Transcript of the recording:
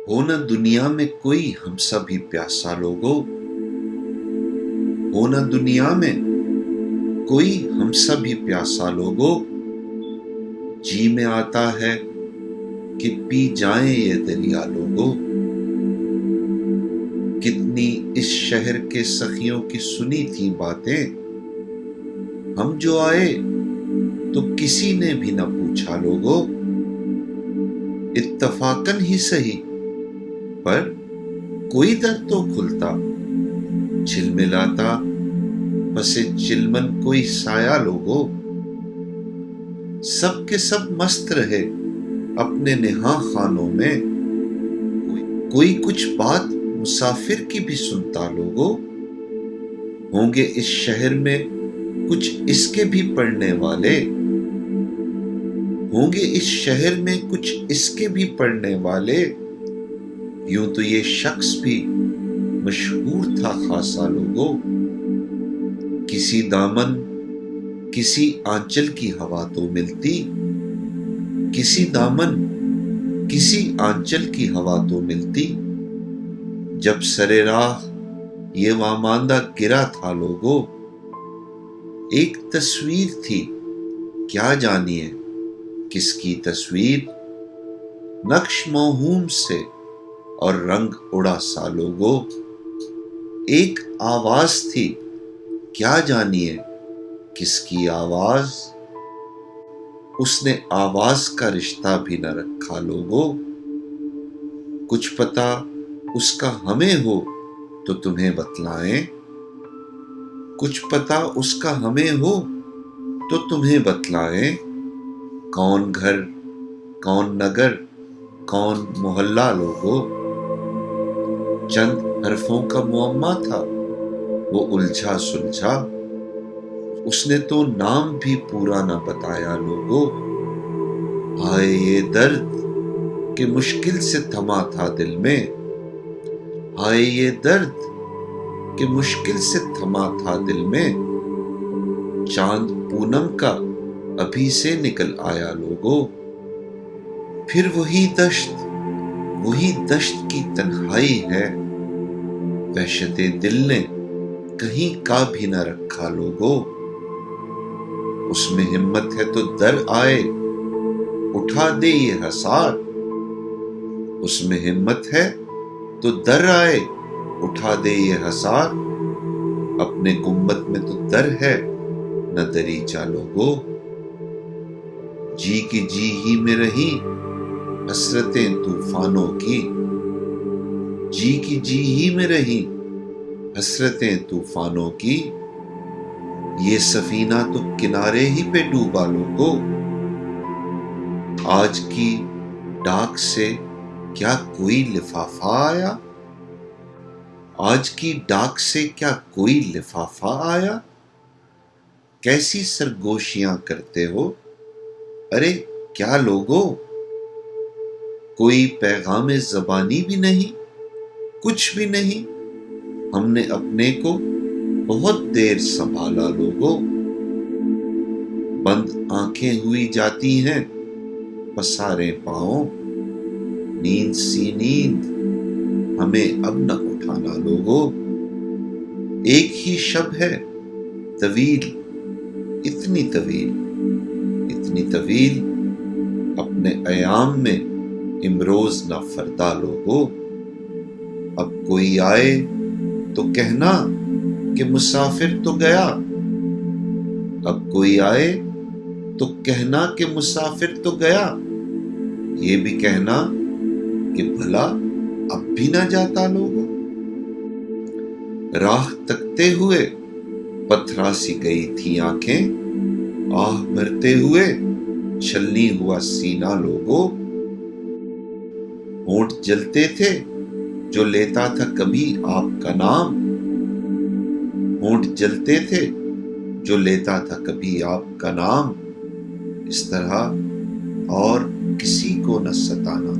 ہو نہ دنیا میں کوئی ہم سب ہی پیاسا لوگو، ہو نہ دنیا میں کوئی ہم سب ہی پیاسا لوگو، جی میں آتا ہے کہ پی جائیں یہ دریا لوگو۔ کتنی اس شہر کے سخیوں کی سنی تھی باتیں، ہم جو آئے تو کسی نے بھی نہ پوچھا لوگو۔ اتفاقاً ہی سہی پر کوئی در تو کھلتا، جھلملاتا پس چلمن کوئی سایہ لوگو۔ سب کے سب مست رہے اپنے نہاں خانوں میں، کوئی کچھ بات مسافر کی بھی سنتا لوگو۔ ہوں گے اس شہر میں کچھ اس کے بھی پڑھنے والے، ہوں گے اس شہر میں کچھ اس کے بھی پڑھنے والے۔ یوں تو یہ شخص بھی مشہور تھا خاصا لوگو، کسی دامن کسی آنچل کی ہوا تو ملتی، کسی دامن کسی آنچل کی ہوا تو ملتی۔ جب سرے راہ یہ واماندہ گرا تھا لوگو، ایک تصویر تھی کیا جانیے کس کی تصویر، نقش موہوم سے اور رنگ اڑا سا لوگو۔ ایک آواز تھی کیا جانیے کس کی آواز، اس نے آواز کا رشتہ بھی نہ رکھا لوگو۔ کچھ پتہ اس کا ہمیں ہو تو تمہیں بتلائیں، کچھ پتہ اس کا ہمیں ہو تو تمہیں بتلائیں۔ کون گھر کون نگر کون محلہ لوگو، چند حرفوں کا معمہ تھا وہ الجھا سلجھا، اس نے تو نام بھی پورا نہ بتایا لوگو۔ ہائے یہ درد کہ مشکل سے تھما تھا دل میں، ہائے یہ درد کہ مشکل سے تھما تھا دل میں، چاند پونم کا ابھی سے نکل آیا لوگو۔ پھر وہی دشت کی تنہائی ہے، وحشت دل نے کہیں کا بھی نہ رکھا لوگو۔ اس میں ہمت ہے تو در آئے اٹھا دے یہ حصار، اس میں ہمت ہے تو در آئے اٹھا دے یہ حصار، اپنے گنبد میں تو در ہے نہ دریچہ لوگو۔ جی کی جی ہی میں رہی حسرتیں طوفانوں کی، جی کی جی ہی میں رہی حسرتیں طوفانوں کی، یہ سفینہ تو کنارے ہی پہ ڈوبا لوگو۔ آج کی ڈاک سے کیا کوئی لفافہ آیا، آج کی ڈاک سے کیا کوئی لفافہ آیا، کیسی سرگوشیاں کرتے ہو ارے کیا لوگو۔ کوئی پیغام زبانی بھی نہیں کچھ بھی نہیں، ہم نے اپنے کو بہت دیر سنبھالا لوگو۔ بند آنکھیں ہوئی جاتی ہیں پسارے پاؤں، نیند سی نیند ہمیں اب نہ اٹھانا لوگو۔ ایک ہی شب ہے طویل اتنی طویل اتنی طویل، اپنے ایام میں امروز نہ فردا لوگو۔ اب کوئی آئے تو کہنا کہ مسافر تو گیا، اب کوئی آئے تو کہنا کہ مسافر تو گیا، یہ بھی کہنا کہ بھلا اب بھی نہ جاتا لوگو۔ راہ تکتے ہوئے پتھرا سی گئی تھی آنکھیں، آہ بھرتے ہوئے چھلنی ہوا سینہ لوگو۔ ہونٹ جلتے تھے جو لیتا تھا کبھی آپ کا نام، ہونٹ جلتے تھے جو لیتا تھا کبھی آپ کا نام، اس طرح اور کسی کو نہ ستانا۔